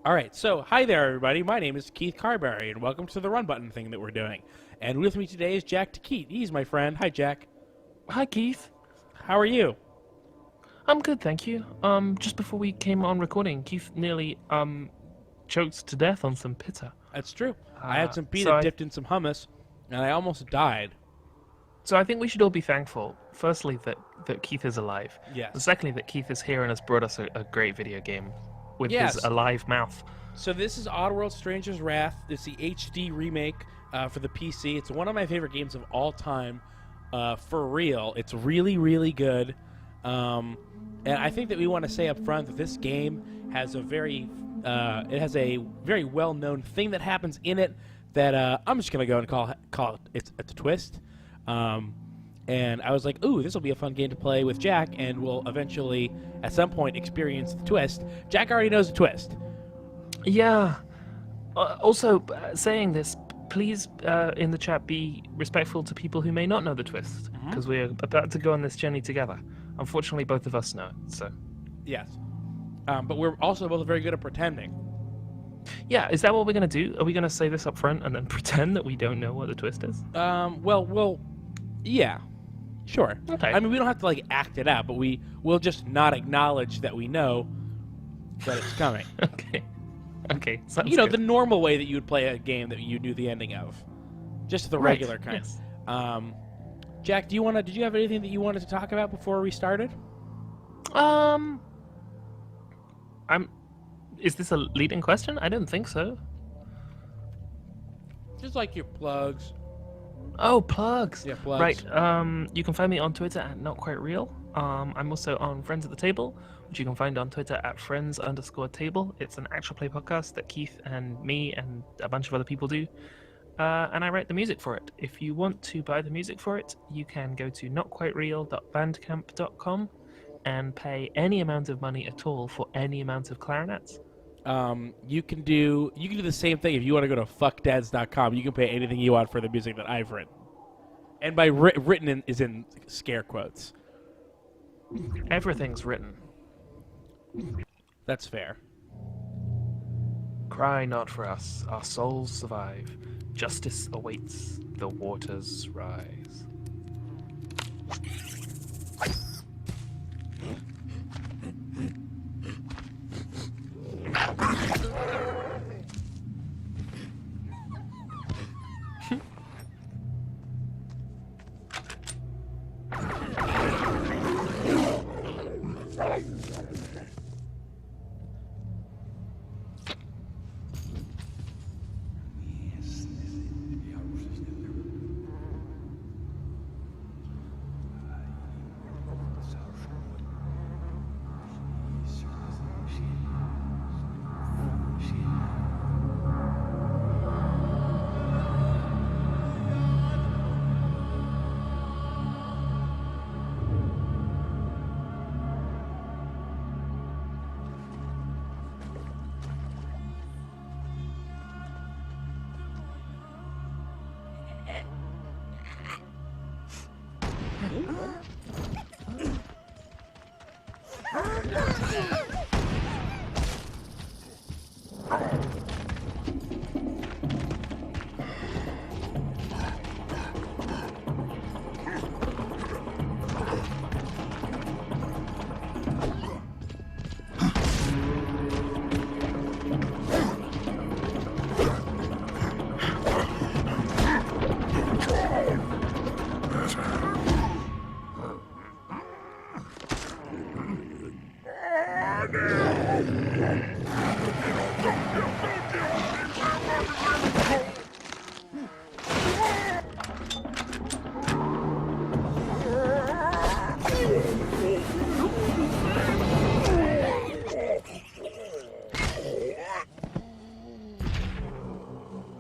All right, so hi there, everybody. My name is Keith Carberry, and welcome to the run button thing that we're doing. And with me today is Jack DeKeat. He's my friend. Hi, Jack. Hi, Keith. How are you? I'm good, thank you. Just before we came on recording, Keith nearly choked to death on some pita. That's true. I had some pita so dipped in some hummus, and I almost died. So I think we should all be thankful, firstly, that Keith is alive. Yes. And secondly, that Keith is here and has brought us a great video game with his alive mouth. So this is Oddworld Stranger's Wrath. It's the HD remake for the PC. It's one of my favorite games of all time. For real. It's really, really good. And I think that we want to say up front that this game has a very well-known thing that happens in it that I'm just going to go and call it it's a twist. And I was like, ooh, this will be a fun game to play with Jack, and we'll eventually, at some point, experience the twist. Jack already knows the twist. Yeah. Also, saying this, please, in the chat, be respectful to people who may not know the twist, because we're about to go on this journey together. Unfortunately, both of us know it, so... Yes. But we're also both very good at pretending. Yeah, is that what we're going to do? Are we going to say this up front and then pretend that we don't know what the twist is? Well, yeah. Sure. Okay. I mean, we don't have to, like, act it out, but we'll just not acknowledge that we know that it's coming. Okay. Okay, sounds You know, good. the normal way that you would play a game that you knew the ending of. Just the regular kind. Yes. Jack, did you have anything that you wanted to talk about before we started? Is this a leading question? I don't think so. Just like your plugs. Oh, plugs. Yeah, plugs. Right. You can find me on Twitter at NotQuiteReal. I'm also on Friends at the Table, which you can find on Twitter at friends_table. It's an actual play podcast that Keith and me and a bunch of other people do. And I write the music for it. If you want to buy the music for it, you can go to notquitereal.bandcamp.com and pay any amount of money at all for any amount of clarinets. You can do the same thing if you want to go to fuckdads.com. You can pay anything you want for the music that I've written. And by written is in scare quotes. Everything's written. That's fair. Cry not for us, our souls survive. Justice awaits, the waters rise.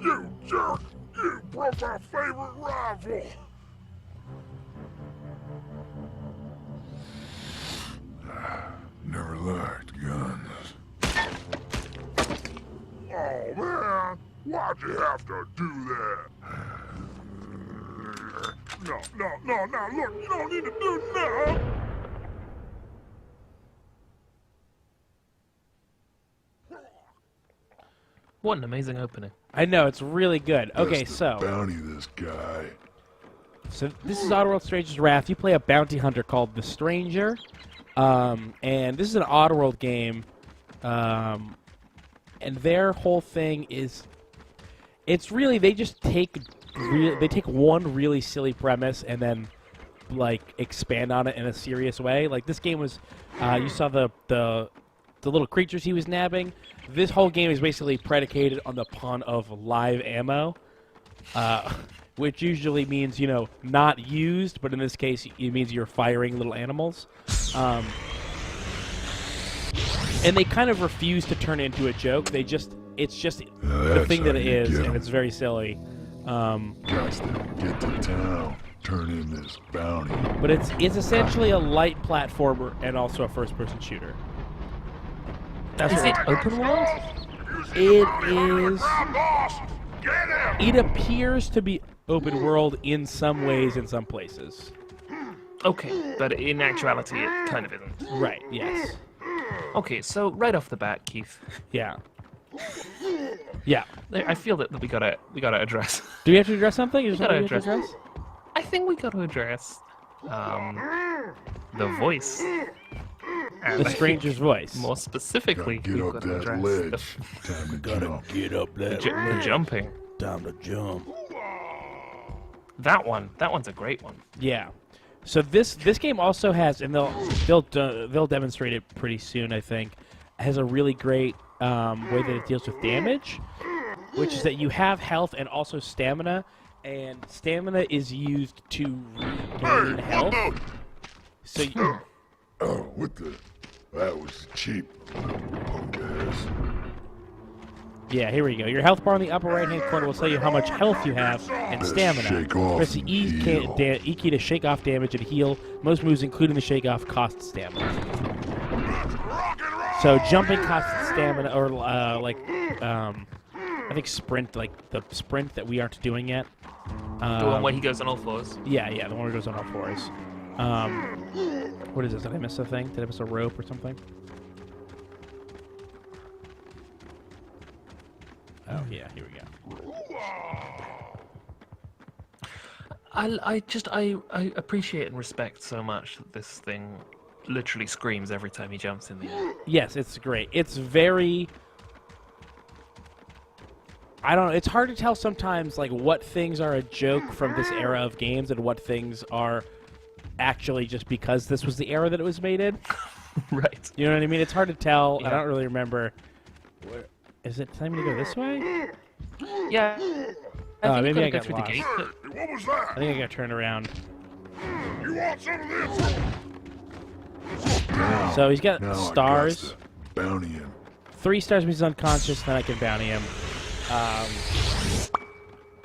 You jerk! You broke my favorite rifle! Never liked guns. Oh man, why'd you have to do that? No, look, you don't need to do that! What an amazing opening. I know, it's really good. Okay, Best to so bounty this guy. this is Oddworld Stranger's Wrath. You play a bounty hunter called the Stranger, and this is an Oddworld game, and their whole thing is, it's really they just take one really silly premise and then like expand on it in a serious way. Like this game was, you saw the little creatures he was nabbing. This whole game is basically predicated on the pun of live ammo, which usually means, not used, but in this case, it means you're firing little animals. And they kind of refuse to turn it into a joke. It's just the thing that it is, and it's very silly. Guys, get to town. Turn in this bounty. But it's essentially a light platformer and also a first-person shooter. Is it open world? It is. It appears to be open world in some ways, in some places. Okay, but in actuality, it kind of isn't. Right. Yes. Okay, so right off the bat, Keith. Yeah. Yeah. I feel that we gotta address. Do we have to address something? Is there gotta something we have to address- I think we gotta address the voice. And The stranger's voice. more specifically, Gotta get we've up got to that address ledge. Time to jump. Get up the jumping. Time to jump. That one's a great one. Yeah. So this game also has, and they'll demonstrate it pretty soon, I think, has a really great way that it deals with damage, which is that you have health and also stamina, and stamina is used to regain health. So you, Oh, what the? That was cheap. Punk ass. yeah, here we go. Your health bar in the upper right-hand corner will tell you how much health you have and Best stamina. shake off Press the and E key to shake off damage and heal. Most moves, including the shake off, cost stamina. So jumping costs stamina, or I think sprint, like the sprint that we aren't doing yet. The one where he goes on all fours. Yeah, the one where it goes on all fours. What is this? Did I miss a thing? Did I miss a rope or something? Oh yeah, here we go. I appreciate and respect so much that this thing literally screams every time he jumps in the air. Yes, it's great. It's very. I don't know. It's hard to tell sometimes, like, what things are a joke from this era of games and what things are actually just because this was the era that it was made in. Right. You know what I mean? It's hard to tell. Yeah. I don't really remember. Is it time to go this way? Yeah. I think maybe you I gotta go got through lost. the gate. But What was that? I think I got to turn around. You want some of this? Now, So he's got now stars. I got to bounty him. 3 stars means he's unconscious, then I can bounty him.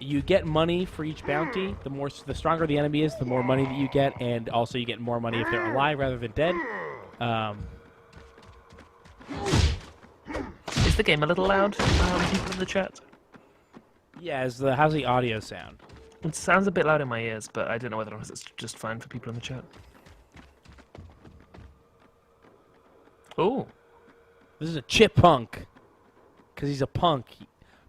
You get money for each bounty. The stronger the enemy is, the more money that you get, and also you get more money if they're alive rather than dead. is the game a little loud? People in the chat. Yeah, how's the audio sound? It sounds a bit loud in my ears, but I don't know whether or not it's just fine for people in the chat. Oh, This is a chip punk, because he's a punk.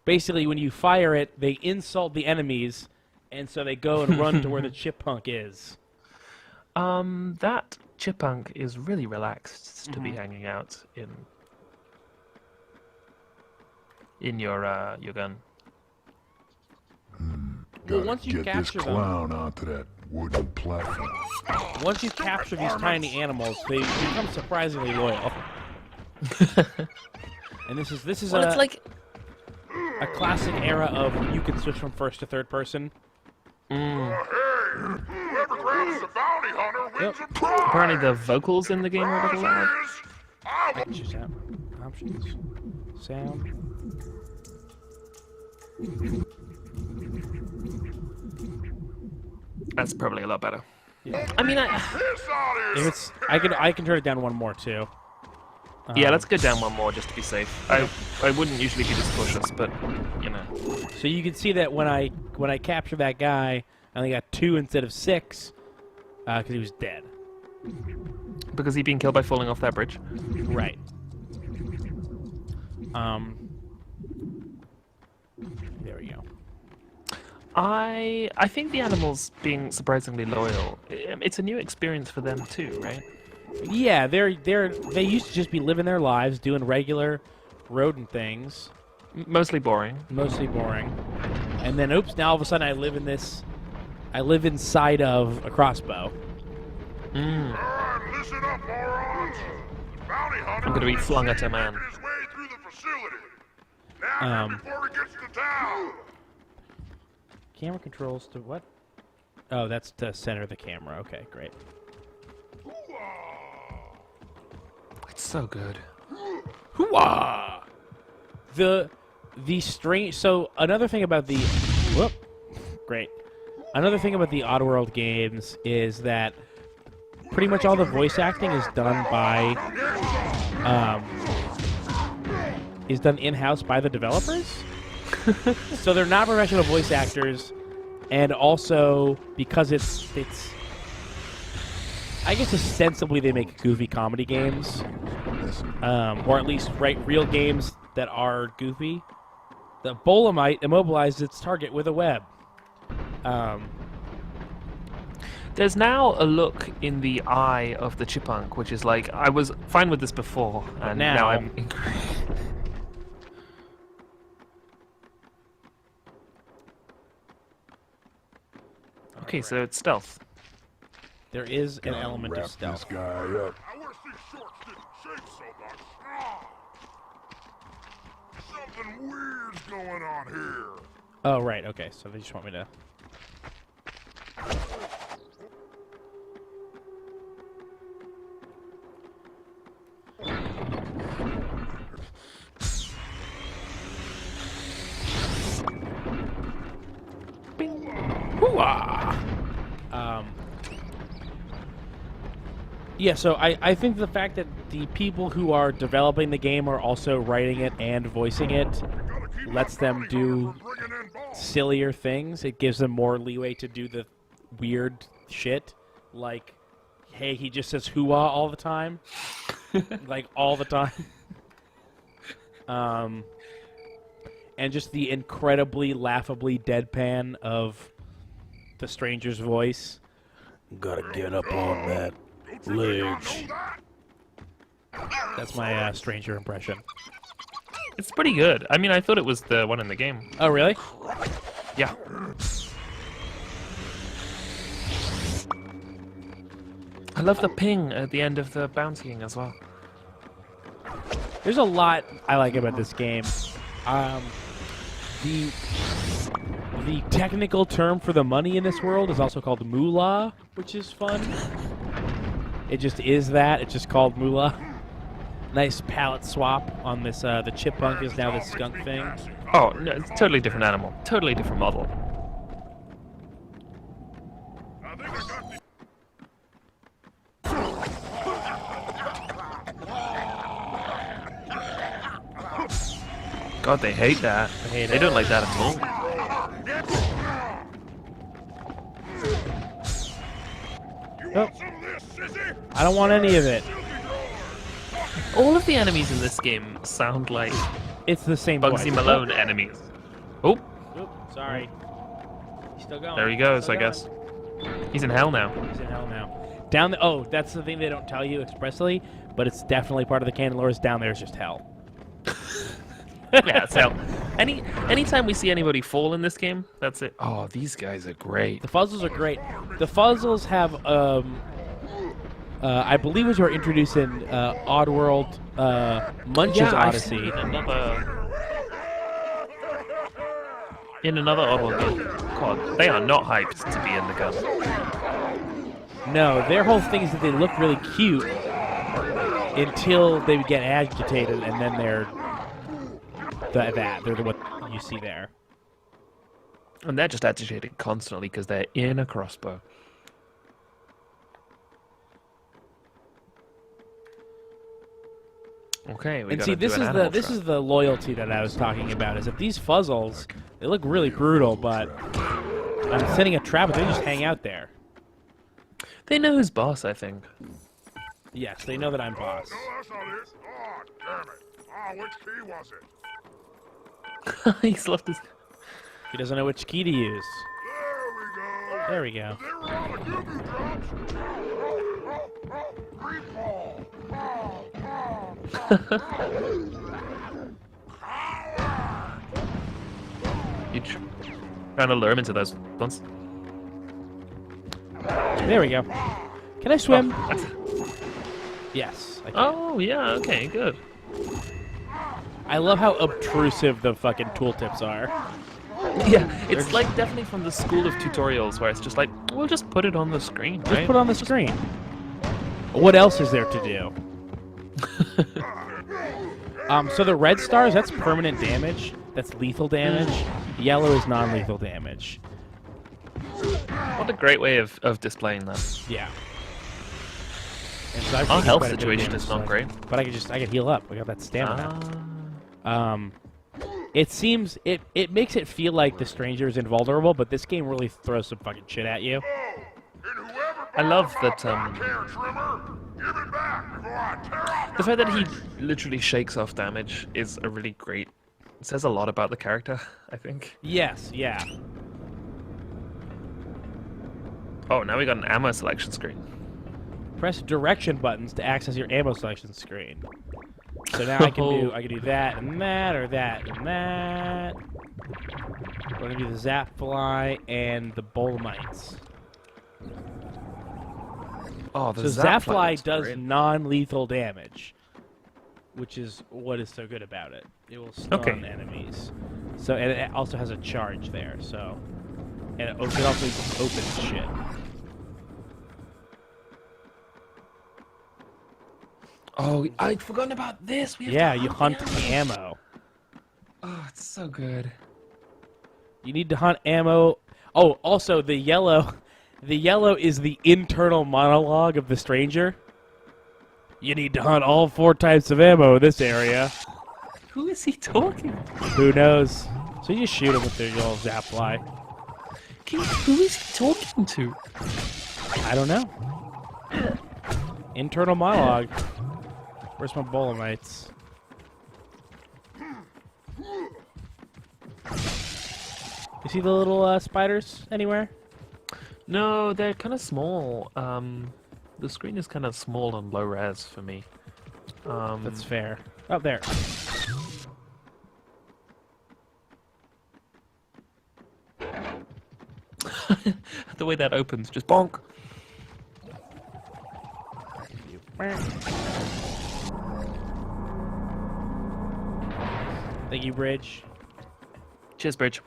Basically, when you fire it, they insult the enemies, and so they go and run to where the chip punk is. that chipmunk is really relaxed to be hanging out in your gun. Gotta once you get this capture them- clown onto that wooden platform. Once you capture these tiny animals, they become surprisingly loyal. And this is Well, it's like a classic era of you can switch from first to third person. Hey, whoever grabs the bounty hunter wins a prize. apparently the vocals in the game are a little loud. I Choose sound options, sound. That's probably a lot better. Yeah. I mean, this out If is. it's, I can turn it down one more too. yeah, let's go down one more just to be safe. I wouldn't usually be this cautious, but you know. So you can see that when I capture that guy, I only got 2 instead of 6, because he was dead. Because he'd been killed by falling off that bridge. Right. There we go. I think the animals being surprisingly loyal. It's a new experience for them too, right? Yeah, they used to just be living their lives, doing regular rodent things, Mostly boring. mostly boring. And then, oops! Now all of a sudden, I live inside of a crossbow. Alright, listen up, morons. The bounty hunter I'm gonna be flung at a is man. making his way through the facility. Now, before he gets to town. Camera controls to what? Oh, that's to center the camera. Okay, great. It's so good. Hooah! The strange. So another thing about the great. Another thing about the Oddworld games is that pretty much all the voice acting is done by is done in-house by the developers. So they're not professional voice actors, and also because it's I guess ostensibly they make goofy comedy games, or at least real games that are goofy. The Bolamite immobilized its target with a web. There's now a look in the eye of the chipmunk, which is like, I was fine with this before, and now now- I'm... Okay, so it's stealth. There is an element of stealth. I wish these shorts didn't shake so much. Something weird's going on here. Oh, right. Okay, so they just want me to. Bing. Hooah! Yeah, so I think the fact that the people who are developing the game are also writing it and voicing it lets them do sillier things. It gives them more leeway to do the weird shit, like, hey, he just says hooah all the time, like all the time. And just the incredibly laughably deadpan of the stranger's voice. Gotta get up on that ledge. That's my stranger impression. It's pretty good. I mean, I thought it was the one in the game. Oh, really? Yeah. I love the ping at the end of the bountying as well. There's a lot I like about this game. The technical term for the money in this world is also called moolah, which is fun. It just is that. It's just called moolah. Nice palette swap on this. The chipmunk is now the skunk thing. Oh, no, it's a totally different animal. Totally different model. I think I got the... God, they hate that. They don't like that at all. Oh, I don't want any of it. All of the enemies in this game sound like It's the same Bugsy voice. Malone enemies. Oh, Oop, sorry. He's still going. there he goes, Still I going. guess. He's in hell now. He's in hell now. Down the oh, that's the thing they don't tell you expressly, but it's definitely part of the canon lore. Is down there is just hell. Yeah, it's hell. Anytime we see anybody fall in this game, that's it. Oh, these guys are great. The fuzzles are great. The fuzzles have I believe as we're introducing Oddworld, Munch's Yeah, I've Odyssey. seen another Oddworld game. God, they are not hyped to be in the gun. No, their whole thing is that they look really cute until they get agitated, and then they're what you see there. And they're just agitated constantly because they're in a crossbow. Okay, we And gotta see, do this an is animal this trap. is the loyalty that I was talking about. Is that these fuzzles, they look really brutal, but I'm setting a trap, but they just hang out there. They know who's boss, I think. Yes, they know that I'm boss. No, that's not it. Oh, damn it. Oh, which key was it? He's left his. He doesn't know which key to use. There we go. There we go. They were all the goo-goo drops. Green ball. You trying to lure him into those ones? There we go. Can I swim? Oh, Yes. I can. oh yeah, okay, good. I love how obtrusive the fucking tooltips are. Yeah, it's like definitely from the school of tutorials where it's just like, we'll just put it on the screen, Just right? put it on the screen. What else is there to do? So the red stars, that's permanent damage. That's lethal damage. Yellow is non-lethal damage. What a great way of displaying that. Yeah. And so I've Our taken health quite a bit of situation damage, is not so great. But I could heal up. I got that stamina. Ah. It makes it feel like the stranger is invulnerable, but this game really throws some fucking shit at you. And whoever I love that can trimmer, give it back before I tear off the fact that he literally shakes off damage is a really great. It says a lot about the character, I think. Yes, yeah. Oh, now we got an ammo selection screen. Press direction buttons to access your ammo selection screen. So now I can do that and that, or that and that. We're gonna do the zap fly and the bolemites. Oh, So the zap fly looks does great. non-lethal damage, which is what is so good about it. It will stun enemies. So and it also has a charge there. So and it also opens shit. Oh, I'd forgotten about this. We have Yeah, to you hunt ammo. Oh, it's so good. You need to hunt ammo. Oh, also the yellow is the internal monologue of the stranger. You need to hunt all 4 types of ammo in this area. Who is he talking to? Who knows? So you just shoot him with the little zap fly. Who is he talking to? I don't know. Internal monologue. Where's my bolemites? You see the little spiders anywhere? No, they're kind of small. The screen is kind of small and low res for me. That's fair. Oh, there. The way that opens, just bonk. Thank you, Bridge. Cheers, Bridge.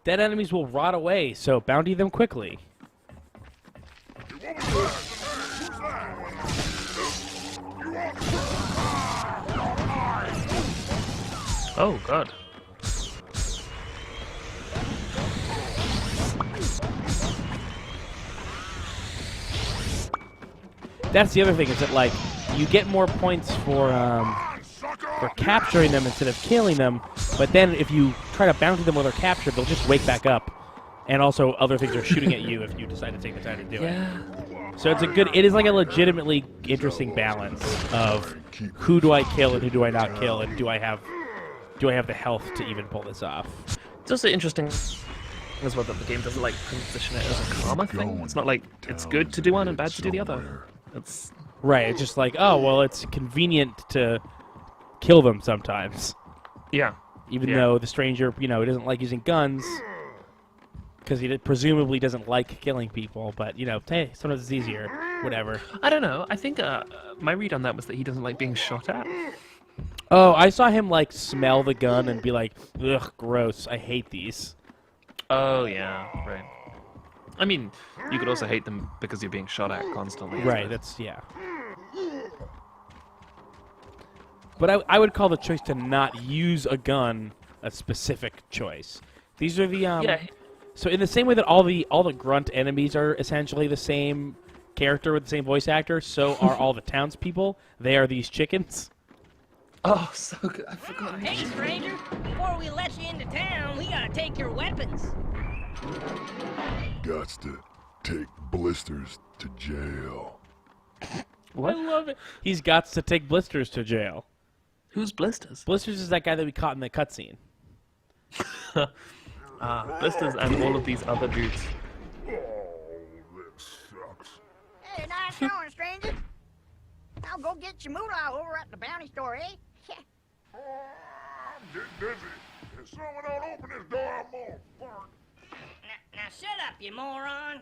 Dead enemies will rot away, so bounty them quickly. Oh, God. That's the other thing, is that, like, you get more points for capturing them instead of killing them, but then if you try to bounty them while they're captured, they'll just wake back up. And also, other things are shooting at you if you decide to take the time to do it. So it is like a legitimately interesting balance of who do I kill and who do I not kill, and do I have the health to even pull this off? It's also interesting as well that the game doesn't like position it as a karma thing. It's not like it's good to do one and bad to do the other. It's Right, it's just like, oh, well, it's convenient to kill them sometimes. yeah. Even though the stranger, he doesn't like using guns, because he presumably doesn't like killing people, but, hey, sometimes it's easier. Whatever. I don't know. I think my read on that was that he doesn't like being shot at. Oh, I saw him, like, smell the gun and be like, ugh, gross, I hate these. Oh, yeah, right. I mean, you could also hate them because you're being shot at constantly. Right, yeah. But I would call the choice to not use a gun a specific choice. These are the, Yeah. So in the same way that all the grunt enemies are essentially the same character with the same voice actor, so are all the townspeople. They are these chickens. Oh, so good. I forgot. Hey, stranger, before we let you into town, we gotta take your weapons. Gots to take blisters to jail. What? I love it. He's got to take Blisters to jail. Who's Blisters? Blisters is that guy that we caught in the cutscene. blisters and all of these other dudes. Oh, this sucks. Hey, nice going, stranger. I'll go get your moolah over at the bounty store, eh? Oh, I'm getting dizzy. If someone don't open this door, I'm gonna fart. Now shut up, you moron.